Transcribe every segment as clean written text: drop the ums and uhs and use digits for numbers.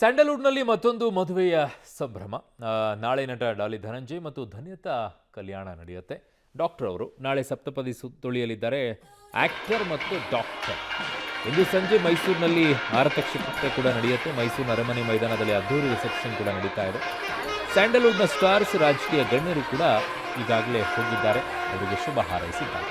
ಸ್ಯಾಂಡಲ್ವುಡ್ನಲ್ಲಿ ಮತ್ತೊಂದು ಮದುವೆಯ ಸಂಭ್ರಮ. ನಾಳೆ ನಟ ಡಾಲಿ ಧನಂಜಯ್ ಮತ್ತು ಧನ್ಯತಾ ಕಲ್ಯಾಣ ನಡೆಯುತ್ತೆ. ಡಾಕ್ಟರ್ ಅವರು ನಾಳೆ ಸಪ್ತಪದಿ ತುಳಿಯಲಿದ್ದಾರೆ. ಆಕ್ಟರ್ ಮತ್ತು ಡಾಕ್ಟರ್ ಇಂದು ಸಂಜೆ ಮೈಸೂರಿನಲ್ಲಿ ಆರತಕ್ಷತೆ ಕೂಡ ನಡೆಯುತ್ತೆ. ಮೈಸೂರಿನ ಅರಮನೆ ಮೈದಾನದಲ್ಲಿ ಅದ್ದೂರಿ ರಿಸೆಪ್ಷನ್ ಕೂಡ ನಡೀತಾ ಇದೆ. ಸ್ಯಾಂಡಲ್ವುಡ್ನ ಸ್ಟಾರ್ಸ್, ರಾಜಕೀಯ ಗಣ್ಯರು ಕೂಡ ಈಗಾಗಲೇ ಹೋಗಿದ್ದಾರೆ. ಅವರಿಗೆ ಶುಭ ಹಾರೈಸಿದ್ದಾರೆ.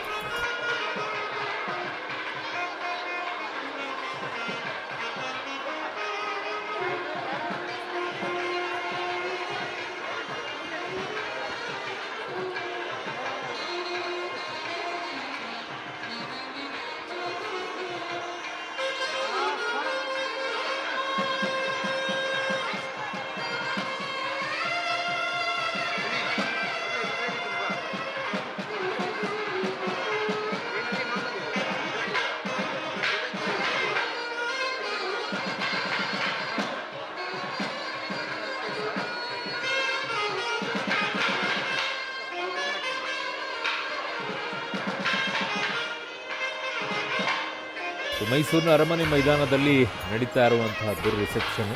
ಮೈಸೂರಿನ ಅರಮನೆ ಮೈದಾನದಲ್ಲಿ ನಡೀತಾ ಇರುವಂತಹ ಅದ್ದೂರಿ ರಿಸೆಪ್ಷನ್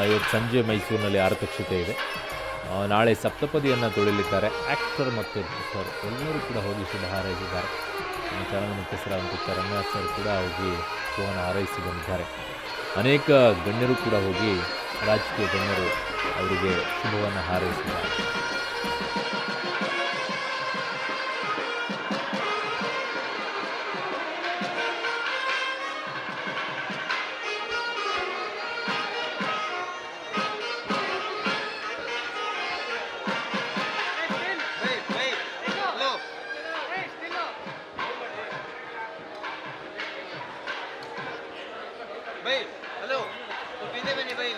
ಇವತ್ತು ಸಂಜೆ ಮೈಸೂರಿನಲ್ಲಿ ಆರತಕ್ಷತೆ ಇದೆ. ನಾಳೆ ಸಪ್ತಪದಿಯನ್ನು ತುಳಿಯಲಿದ್ದಾರೆ. ಆ್ಯಕ್ಟರ್ ಮತ್ತು ಡಾಕ್ಟರ್ ಎಲ್ಲರೂ ಕೂಡ ಹೋಗಿ ಶುಭ ಹಾರೈಸಿದ್ದಾರೆ. ಚಾನಲ್ ಮುಖ್ಯಸ್ಥರಾದಂಥ ರಂಗನಾಥ್ ಸರ್ ಕೂಡ ಹೋಗಿ ಶುಭವನ್ನು ಹಾರೈಸಿ ಬಂದಿದ್ದಾರೆ. ಅನೇಕ ಗಣ್ಯರು ಕೂಡ ಹೋಗಿ, ರಾಜಕೀಯ ಗಣ್ಯರು ಅವರಿಗೆ ಶುಭವನ್ನು ಹಾರೈಸಿದ್ದಾರೆ. भाई हेलो तो पीते में नहीं भाई